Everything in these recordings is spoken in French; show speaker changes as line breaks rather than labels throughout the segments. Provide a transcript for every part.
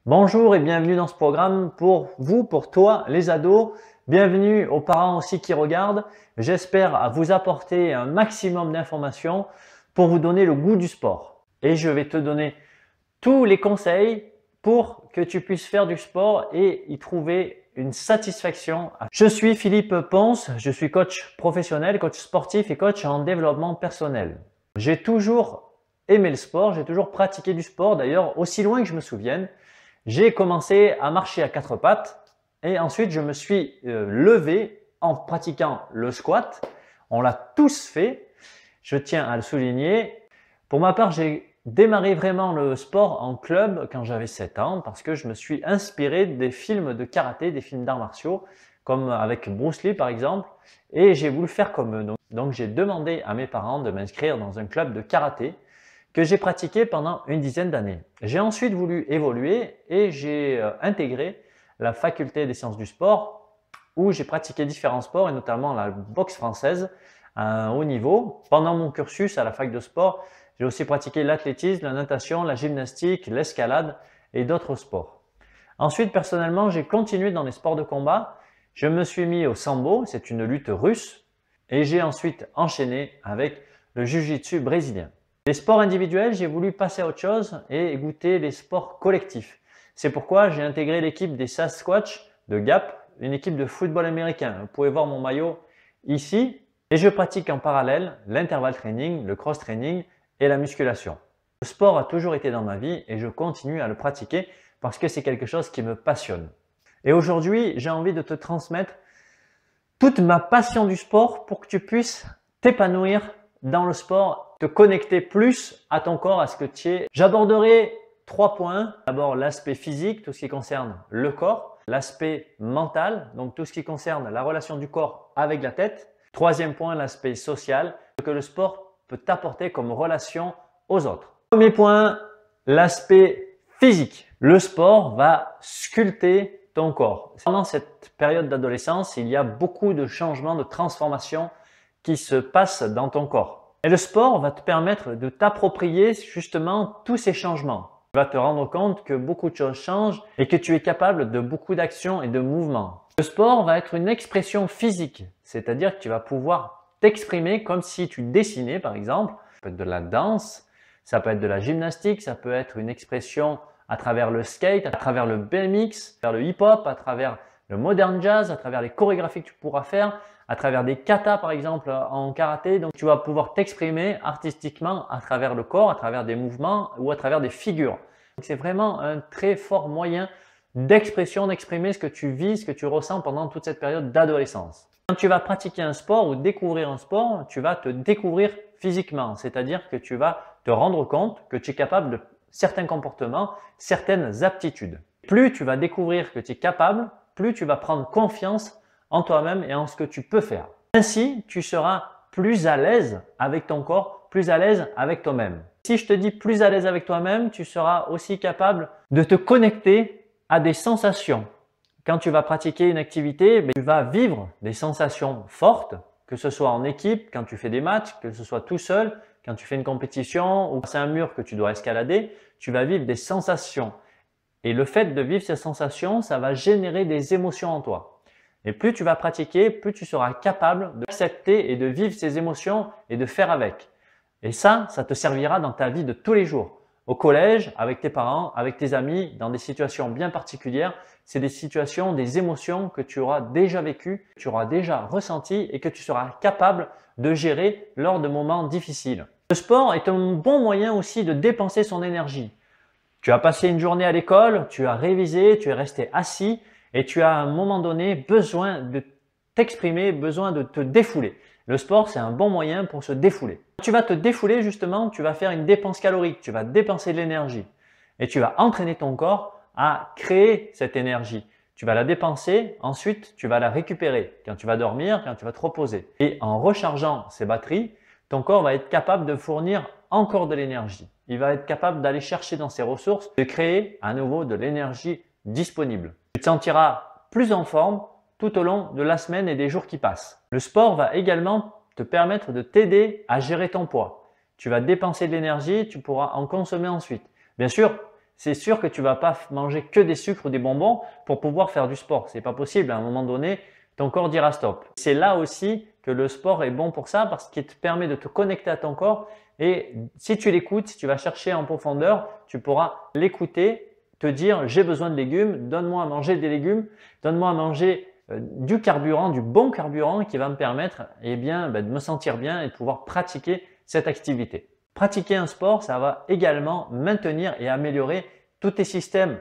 Bonjour et bienvenue dans ce programme pour vous, pour toi, les ados. Bienvenue aux parents aussi qui regardent. J'espère vous apporter un maximum d'informations pour vous donner le goût du sport. Et je vais te donner tous les conseils pour que tu puisses faire du sport et y trouver une satisfaction. Je suis Philippe Ponce, je suis coach professionnel, coach sportif et coach en développement personnel. J'ai toujours aimé le sport, j'ai toujours pratiqué du sport, d'ailleurs aussi loin que je me souvienne. J'ai commencé à marcher à quatre pattes et ensuite je me suis levé en pratiquant le squat. On l'a tous fait, je tiens à le souligner. Pour ma part, j'ai démarré vraiment le sport en club quand j'avais 7 ans parce que je me suis inspiré des films de karaté, des films d'arts martiaux, comme avec Bruce Lee par exemple, et j'ai voulu faire comme eux. Donc j'ai demandé à mes parents de m'inscrire dans un club de karaté que j'ai pratiqué pendant une dizaine d'années. J'ai ensuite voulu évoluer et j'ai intégré la faculté des sciences du sport où j'ai pratiqué différents sports et notamment la boxe française à un haut niveau. Pendant mon cursus à la fac de sport, j'ai aussi pratiqué l'athlétisme, la natation, la gymnastique, l'escalade et d'autres sports. Ensuite, personnellement, j'ai continué dans les sports de combat. Je me suis mis au sambo, c'est une lutte russe, et j'ai ensuite enchaîné avec le jiu-jitsu brésilien. Les sports individuels, j'ai voulu passer à autre chose et goûter les sports collectifs. C'est pourquoi j'ai intégré l'équipe des Sasquatch de Gap, une équipe de football américain. Vous pouvez voir mon maillot ici. Et je pratique en parallèle l'intervalle training, le cross training et la musculation. Le sport a toujours été dans ma vie et je continue à le pratiquer parce que c'est quelque chose qui me passionne. Et aujourd'hui, j'ai envie de te transmettre toute ma passion du sport pour que tu puisses t'épanouir dans le sport, te connecter plus à ton corps, à ce que tu es. J'aborderai 3 points. D'abord, l'aspect physique, tout ce qui concerne le corps. L'aspect mental, donc tout ce qui concerne la relation du corps avec la tête. Troisième point, l'aspect social, ce que le sport peut t'apporter comme relation aux autres. Premier point, l'aspect physique. Le sport va sculpter ton corps. Pendant cette période d'adolescence, il y a beaucoup de changements, de transformations qui se passent dans ton corps. Et le sport va te permettre de t'approprier justement tous ces changements. Tu vas te rendre compte que beaucoup de choses changent et que tu es capable de beaucoup d'actions et de mouvements. Le sport va être une expression physique, c'est-à-dire que tu vas pouvoir t'exprimer comme si tu dessinais par exemple. Ça peut être de la danse, ça peut être de la gymnastique, ça peut être une expression à travers le skate, à travers le BMX, à travers le hip-hop, à travers le modern jazz, à travers les chorégraphies que tu pourras faire, à travers des katas par exemple en karaté. Donc tu vas pouvoir t'exprimer artistiquement à travers le corps, à travers des mouvements ou à travers des figures. C'est vraiment un très fort moyen d'expression, d'exprimer ce que tu vis, ce que tu ressens pendant toute cette période d'adolescence. Quand tu vas pratiquer un sport ou découvrir un sport, tu vas te découvrir physiquement, c'est-à-dire que tu vas te rendre compte que tu es capable de certains comportements, certaines aptitudes. Plus tu vas découvrir que tu es capable, plus tu vas prendre confiance en toi-même et en ce que tu peux faire. Ainsi, tu seras plus à l'aise avec ton corps, plus à l'aise avec toi-même. Si je te dis plus à l'aise avec toi-même, tu seras aussi capable de te connecter à des sensations. Quand tu vas pratiquer une activité, tu vas vivre des sensations fortes, que ce soit en équipe, quand tu fais des matchs, que ce soit tout seul, quand tu fais une compétition ou c'est un mur que tu dois escalader, tu vas vivre des sensations. Et le fait de vivre ces sensations, ça va générer des émotions en toi. Et plus tu vas pratiquer, plus tu seras capable d'accepter et de vivre ces émotions et de faire avec. Et ça te servira dans ta vie de tous les jours. Au collège, avec tes parents, avec tes amis, dans des situations bien particulières. C'est des situations, des émotions que tu auras déjà vécues, que tu auras déjà ressenties et que tu seras capable de gérer lors de moments difficiles. Le sport est un bon moyen aussi de dépenser son énergie. Tu as passé une journée à l'école, tu as révisé, tu es resté assis et tu as à un moment donné besoin de t'exprimer, besoin de te défouler. Le sport, c'est un bon moyen pour se défouler. Quand tu vas te défouler, justement, tu vas faire une dépense calorique, tu vas dépenser de l'énergie et tu vas entraîner ton corps à créer cette énergie. Tu vas la dépenser, ensuite tu vas la récupérer quand tu vas dormir, quand tu vas te reposer. Et en rechargeant ces batteries, ton corps va être capable de fournir encore de l'énergie. Il va être capable d'aller chercher dans ses ressources, de créer à nouveau de l'énergie disponible. Tu te sentiras plus en forme tout au long de la semaine et des jours qui passent. Le sport va également te permettre de t'aider à gérer ton poids. Tu vas dépenser de l'énergie, tu pourras en consommer ensuite. Bien sûr, c'est sûr que tu ne vas pas manger que des sucres ou des bonbons pour pouvoir faire du sport. Ce n'est pas possible. À un moment donné, ton corps dira stop. C'est là aussi que le sport est bon pour ça parce qu'il te permet de te connecter à ton corps et si tu l'écoutes, si tu vas chercher en profondeur, tu pourras l'écouter, te dire j'ai besoin de légumes, donne-moi à manger des légumes, donne-moi à manger du carburant, du bon carburant qui va me permettre de me sentir bien et de pouvoir pratiquer cette activité. Pratiquer un sport, ça va également maintenir et améliorer tous tes systèmes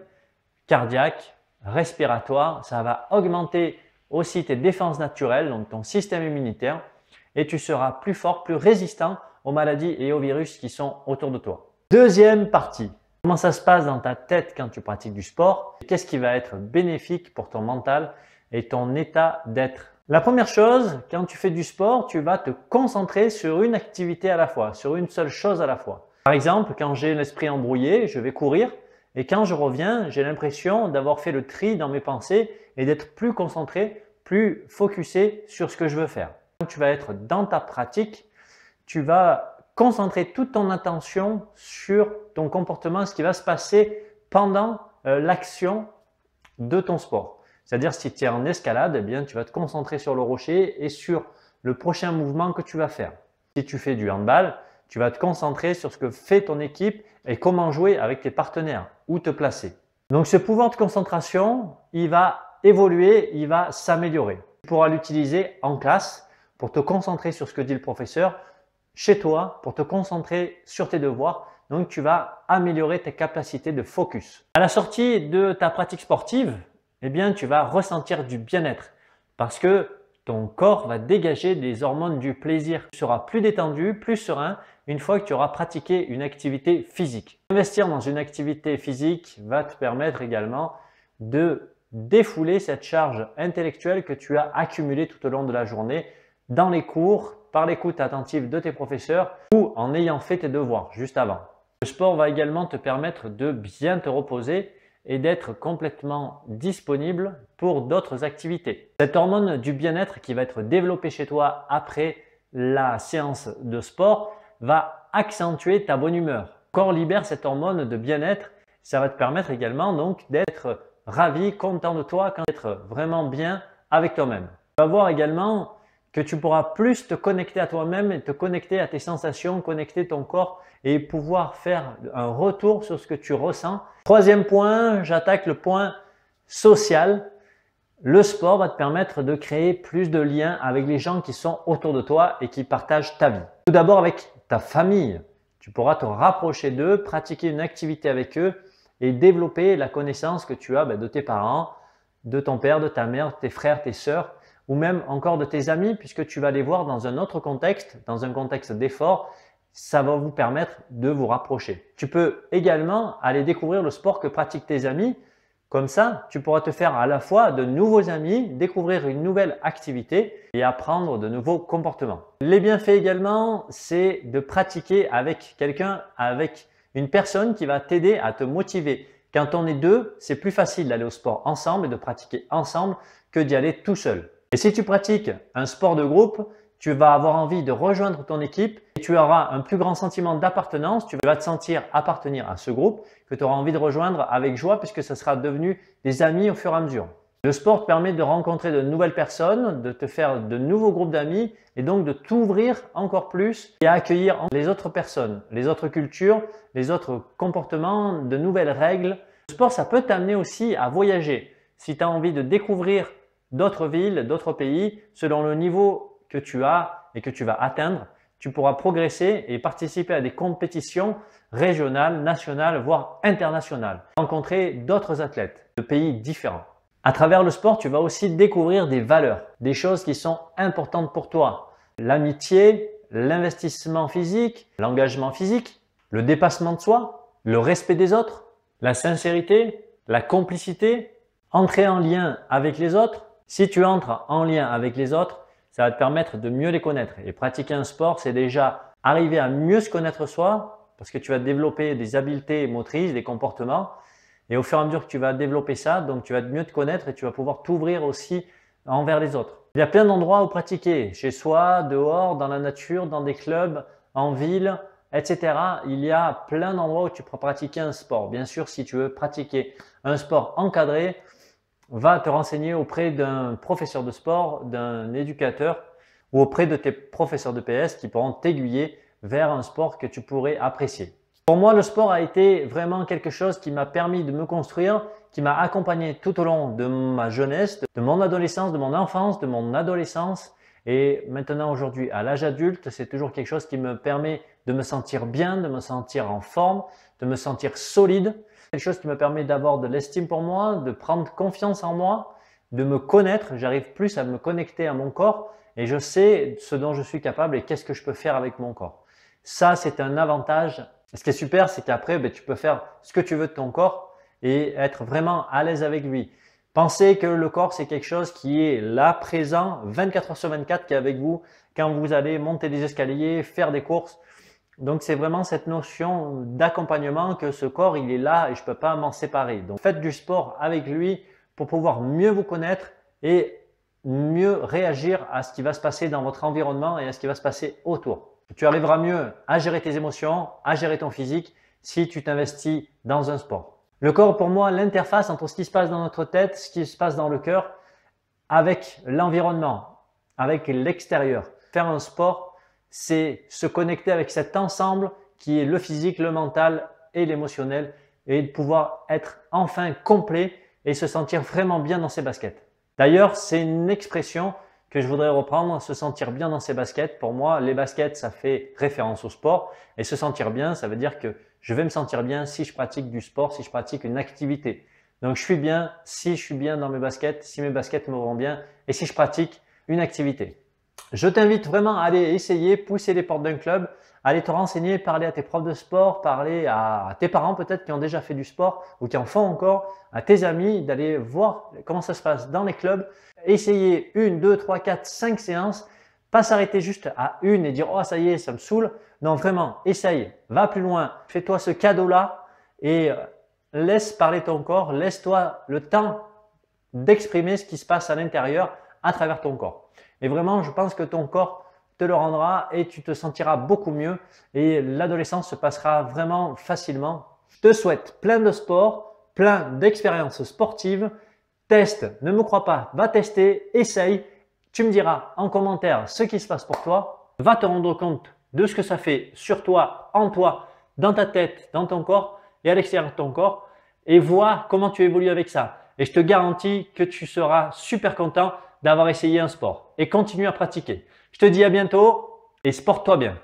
cardiaques, respiratoires, ça va augmenter aussi tes défenses naturelles, donc ton système immunitaire, et tu seras plus fort, plus résistant aux maladies et aux virus qui sont autour de toi. Deuxième partie, comment ça se passe dans ta tête quand tu pratiques du sport? Qu'est-ce qui va être bénéfique pour ton mental et ton état d'être? La première chose, quand tu fais du sport, tu vas te concentrer sur une activité à la fois, sur une seule chose à la fois. Par exemple, quand j'ai l'esprit embrouillé, je vais courir et quand je reviens, j'ai l'impression d'avoir fait le tri dans mes pensées et d'être plus concentré, plus focusé sur ce que je veux faire. Quand tu vas être dans ta pratique, tu vas concentrer toute ton attention sur ton comportement, ce qui va se passer pendant l'action de ton sport. C'est-à-dire si tu es en escalade, eh bien, tu vas te concentrer sur le rocher et sur le prochain mouvement que tu vas faire. Si tu fais du handball, tu vas te concentrer sur ce que fait ton équipe et comment jouer avec tes partenaires, où te placer. Donc ce pouvoir de concentration, il va évoluer, il va s'améliorer. Tu pourras l'utiliser en classe pour te concentrer sur ce que dit le professeur, chez toi pour te concentrer sur tes devoirs. Donc tu vas améliorer tes capacités de focus. À la sortie de ta pratique sportive, eh bien, tu vas ressentir du bien-être parce que ton corps va dégager des hormones du plaisir. Tu seras plus détendu, plus serein une fois que tu auras pratiqué une activité physique. Investir dans une activité physique va te permettre également de défouler cette charge intellectuelle que tu as accumulée tout au long de la journée dans les cours, par l'écoute attentive de tes professeurs ou en ayant fait tes devoirs juste avant. Le sport va également te permettre de bien te reposer et d'être complètement disponible pour d'autres activités. Cette hormone du bien-être qui va être développée chez toi après la séance de sport va accentuer ta bonne humeur. Le corps libère cette hormone de bien-être, ça va te permettre également donc d'être ravi, content de toi, d'être vraiment bien avec toi-même. Tu vas voir également que tu pourras plus te connecter à toi-même et te connecter à tes sensations, connecter ton corps et pouvoir faire un retour sur ce que tu ressens. Troisième point, j'attaque le point social. Le sport va te permettre de créer plus de liens avec les gens qui sont autour de toi et qui partagent ta vie. Tout d'abord avec ta famille. Tu pourras te rapprocher d'eux, pratiquer une activité avec eux et développer la connaissance que tu as de tes parents, de ton père, de ta mère, de tes frères, tes sœurs, ou même encore de tes amis puisque tu vas les voir dans un autre contexte, dans un contexte d'effort, ça va vous permettre de vous rapprocher. Tu peux également aller découvrir le sport que pratiquent tes amis. Comme ça, tu pourras te faire à la fois de nouveaux amis, découvrir une nouvelle activité et apprendre de nouveaux comportements. Les bienfaits également, c'est de pratiquer avec quelqu'un, avec une personne qui va t'aider à te motiver. Quand on est deux, c'est plus facile d'aller au sport ensemble et de pratiquer ensemble que d'y aller tout seul. Et si tu pratiques un sport de groupe, tu vas avoir envie de rejoindre ton équipe et tu auras un plus grand sentiment d'appartenance. Tu vas te sentir appartenir à ce groupe que tu auras envie de rejoindre avec joie puisque ça sera devenu des amis au fur et à mesure. Le sport te permet de rencontrer de nouvelles personnes, de te faire de nouveaux groupes d'amis et donc de t'ouvrir encore plus et à accueillir les autres personnes, les autres cultures, les autres comportements, de nouvelles règles. Le sport, ça peut t'amener aussi à voyager. Si tu as envie de découvrir d'autres villes, d'autres pays, selon le niveau que tu as et que tu vas atteindre, tu pourras progresser et participer à des compétitions régionales, nationales, voire internationales. Rencontrer d'autres athlètes de pays différents. À travers le sport, tu vas aussi découvrir des valeurs, des choses qui sont importantes pour toi. L'amitié, l'investissement physique, l'engagement physique, le dépassement de soi, le respect des autres, la sincérité, la complicité, entrer en lien avec les autres. Si tu entres en lien avec les autres, ça va te permettre de mieux les connaître. Et pratiquer un sport, c'est déjà arriver à mieux se connaître soi parce que tu vas développer des habiletés motrices, des comportements. Et au fur et à mesure que tu vas développer ça, donc tu vas mieux te connaître et tu vas pouvoir t'ouvrir aussi envers les autres. Il y a plein d'endroits où pratiquer, chez soi, dehors, dans la nature, dans des clubs, en ville, etc. Il y a plein d'endroits où tu peux pratiquer un sport. Bien sûr, si tu veux pratiquer un sport encadré, va te renseigner auprès d'un professeur de sport, d'un éducateur ou auprès de tes professeurs de PS qui pourront t'aiguiller vers un sport que tu pourrais apprécier. Pour moi, le sport a été vraiment quelque chose qui m'a permis de me construire, qui m'a accompagné tout au long de ma jeunesse, de mon adolescence, de mon enfance, de mon adolescence. Et maintenant, aujourd'hui, à l'âge adulte, c'est toujours quelque chose qui me permet de me sentir bien, de me sentir en forme, de me sentir solide. C'est quelque chose qui me permet d'avoir de l'estime pour moi, de prendre confiance en moi, de me connaître. J'arrive plus à me connecter à mon corps et je sais ce dont je suis capable et qu'est-ce que je peux faire avec mon corps. Ça, c'est un avantage. Ce qui est super, c'est qu'après, tu peux faire ce que tu veux de ton corps et être vraiment à l'aise avec lui. Pensez que le corps, c'est quelque chose qui est là, présent, 24 heures sur 24, qui est avec vous quand vous allez monter des escaliers, faire des courses. Donc, c'est vraiment cette notion d'accompagnement que ce corps, il est là et je ne peux pas m'en séparer. Donc, faites du sport avec lui pour pouvoir mieux vous connaître et mieux réagir à ce qui va se passer dans votre environnement et à ce qui va se passer autour. Tu arriveras mieux à gérer tes émotions, à gérer ton physique si tu t'investis dans un sport. Le corps, pour moi, l'interface entre ce qui se passe dans notre tête, ce qui se passe dans le cœur, avec l'environnement, avec l'extérieur. Faire un sport, c'est se connecter avec cet ensemble qui est le physique, le mental et l'émotionnel et de pouvoir être enfin complet et se sentir vraiment bien dans ses baskets. D'ailleurs, c'est une expression que je voudrais reprendre, se sentir bien dans ses baskets. Pour moi, les baskets, ça fait référence au sport et se sentir bien, ça veut dire que je vais me sentir bien si je pratique du sport, si je pratique une activité. Donc, je suis bien si je suis bien dans mes baskets, si mes baskets me vont bien et si je pratique une activité. Je t'invite vraiment à aller essayer, pousser les portes d'un club, aller te renseigner, parler à tes profs de sport, parler à tes parents peut-être qui ont déjà fait du sport ou qui en font encore, à tes amis, d'aller voir comment ça se passe dans les clubs. Essayer 1, 2, 3, 4, 5 séances, pas s'arrêter juste à une et dire « Oh, ça y est, ça me saoule ». Non, vraiment, essaye, va plus loin, fais-toi ce cadeau-là et laisse parler ton corps, laisse-toi le temps d'exprimer ce qui se passe à l'intérieur à travers ton corps. Et vraiment, je pense que ton corps te le rendra et tu te sentiras beaucoup mieux et l'adolescence se passera vraiment facilement. Je te souhaite plein de sport, plein d'expériences sportives. Teste, ne me crois pas, va tester, essaye. Tu me diras en commentaire ce qui se passe pour toi. Va te rendre compte de ce que ça fait sur toi, en toi, dans ta tête, dans ton corps et à l'extérieur de ton corps et vois comment tu évolues avec ça. Et je te garantis que tu seras super content d'avoir essayé un sport et continue à pratiquer. Je te dis à bientôt et sporte-toi bien.